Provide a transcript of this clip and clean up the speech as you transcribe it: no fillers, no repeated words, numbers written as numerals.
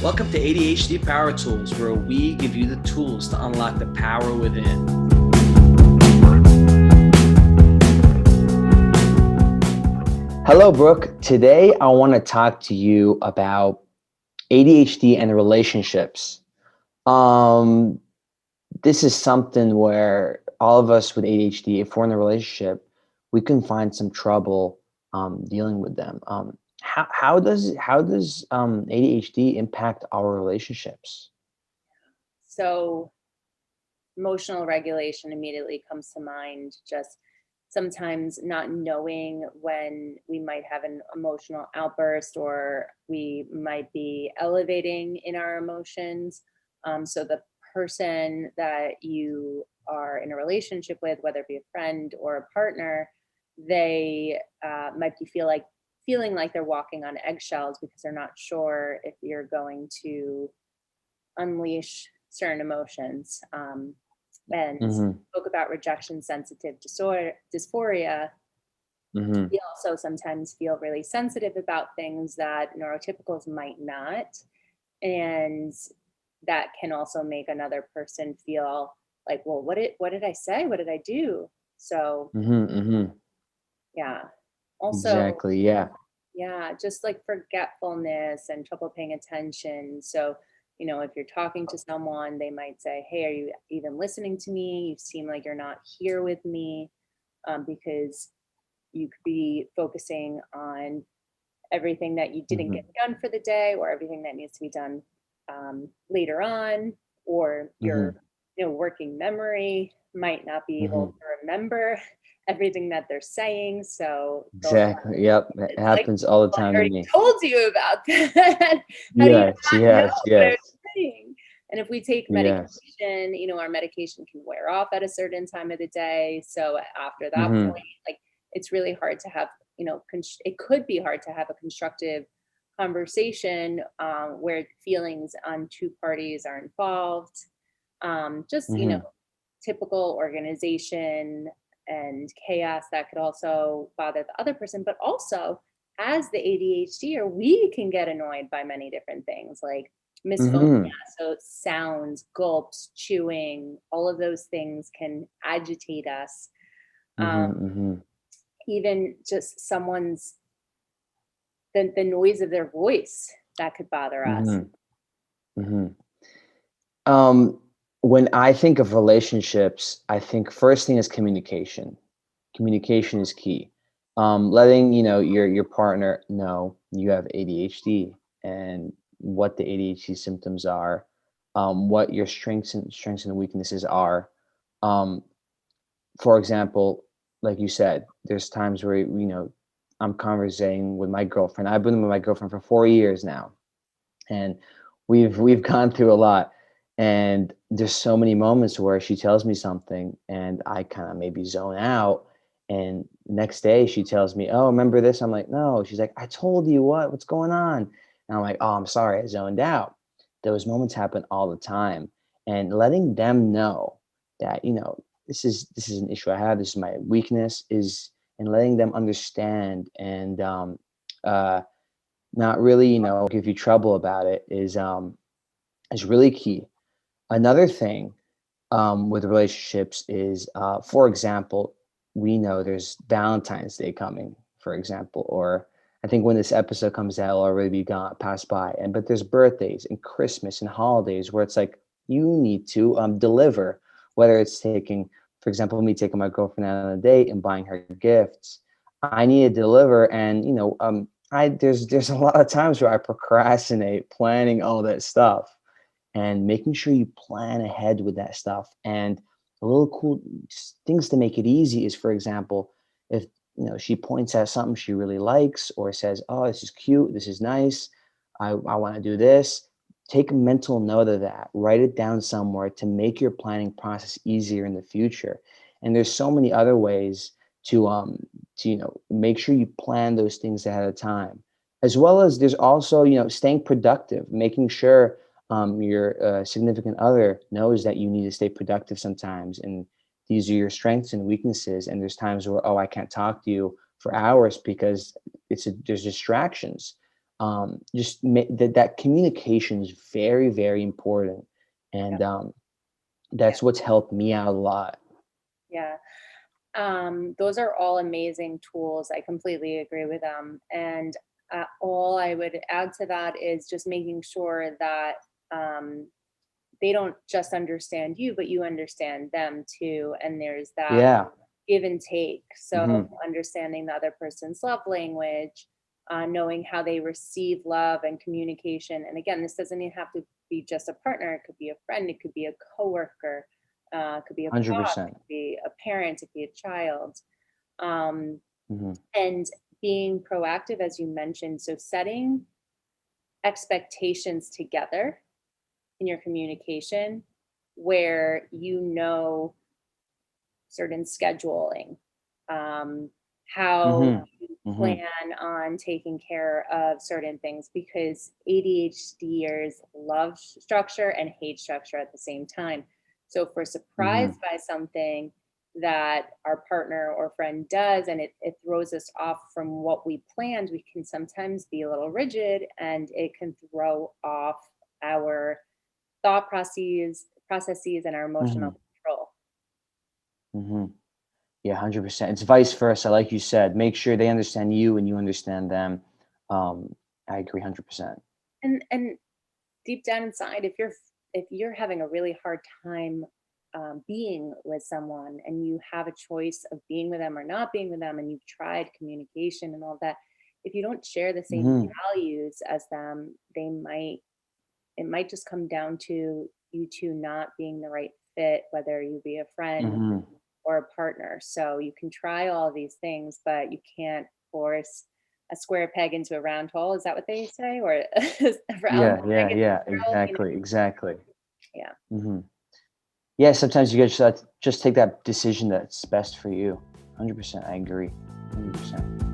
Welcome to ADHD Power Tools, where we give you the tools to unlock the power within. Hello, Brooke. Today, I want to talk to you about ADHD and relationships. This is something where all of us with ADHD, if we're in a relationship, we can find some trouble dealing with them. How does ADHD impact our relationships? So emotional regulation immediately comes to mind. Just sometimes not knowing when we might have an emotional outburst or we might be elevating in our emotions. So the person that you are in a relationship with, whether it be a friend or a partner, they might be feeling like they're walking on eggshells because they're not sure if you're going to unleash certain emotions. And spoke about rejection sensitive dysphoria. We also sometimes feel really sensitive about things that neurotypicals might not. And that can also make another person feel like, well, what did I say? What did I do? So yeah. Also, Exactly. Yeah. yeah, just like forgetfulness and trouble paying attention. So, if you're talking to someone, they might say, hey, are you even listening to me? You seem like you're not here with me, because you could be focusing on everything that you didn't get done for the day or everything that needs to be done later on, or your working memory might not be able to remember everything that they're saying. So Exactly. Yep. It it's like, happens all the well, I time to already me. told you about that. How do you Yes. not know Yes. what I Yes. was saying? And if we take Yes. medication, our medication can wear off at a certain time of the day. So after that Mm-hmm. point, like it's really hard to have, it could be hard to have a constructive conversation where feelings on two parties are involved. Just, Mm-hmm. typical organization and chaos that could also bother the other person, but also as the ADHDer, we can get annoyed by many different things like misphonia. Mm-hmm. So sounds, gulps, chewing, all of those things can agitate us. Um, Mm-hmm. Even just someone's the noise of their voice that could bother us. Mm-hmm. Mm-hmm. When I think of relationships, I think first thing is communication. Communication is key. Letting your partner know you have ADHD and what the ADHD symptoms are, what your strengths and weaknesses are. Um, for example, like you said, there's times where I'm conversing with my girlfriend. I've been with my girlfriend for 4 years now, and we've gone through a lot. And there's so many moments where she tells me something, and I kind of maybe zone out. And next day she tells me, "Oh, remember this?" I'm like, "No." She's like, "I told you what's going on?" And I'm like, "Oh, I'm sorry, I zoned out." Those moments happen all the time, and letting them know that this is an issue I have. This is my weakness. And letting them understand and uh, not really, give you trouble about it is really key. Another thing with relationships is, for example, we know there's Valentine's Day coming, for example, or I think when this episode comes out, it'll already be gone, passed by. But there's birthdays and Christmas and holidays where it's like you need to deliver, whether it's taking, for example, me taking my girlfriend out on a date and buying her gifts. I need to deliver, and there's a lot of times where I procrastinate planning all that stuff, and making sure you plan ahead with that stuff. And a little cool things to make it easy is, for example, if she points out something she really likes or says, "Oh, this is cute, this is nice, I want to do this," take a mental note of that, write it down somewhere to make your planning process easier in the future. And there's so many other ways to make sure you plan those things ahead of time, as well as there's also staying productive, making sure your significant other knows that you need to stay productive sometimes, and these are your strengths and weaknesses. And there's times where, oh, I can't talk to you for hours because there's distractions. That communication is very, very important. Yeah. And Yeah. that's what's helped me out a lot. Yeah. Those are all amazing tools. I completely agree with them. And all I would add to that is just making sure that um, they don't just understand you, but you understand them too. And there's that Yeah. give and take. So Hmm. understanding the other person's love language, knowing how they receive love and communication. And again, this doesn't even have to be just a partner. It could be a friend. It could be a coworker. It could be a boss. It 100%. could be a parent. It could be a child. Um, Hmm. and being proactive, as you mentioned. So setting expectations together in your communication where certain scheduling, um, how Hmm. you Hmm. plan on taking care of certain things because ADHDers love structure and hate structure at the same time. So if we're Hmm. surprised by something that our partner or friend does and it throws us off from what we planned, we can sometimes be a little rigid and it can throw off our thought processes and our emotional Hmm. control. Hmm. Yeah, 100%. It's vice versa, like you said. Make sure they understand you and you understand them. I agree 100%. And deep down inside, if you're having a really hard time being with someone and you have a choice of being with them or not being with them and you've tried communication and all that, if you don't share the same Hmm. values as them, it might just come down to you two not being the right fit, whether you be a friend Hmm. or a partner. So you can try all these things, but you can't force a square peg into a round hole. Is that what they say? Or a round Yeah, peg yeah, into a yeah, barrel? You know? exactly, exactly. Yeah. Hmm. Yeah, sometimes you just take that decision that's best for you. 100%, I agree. 100%.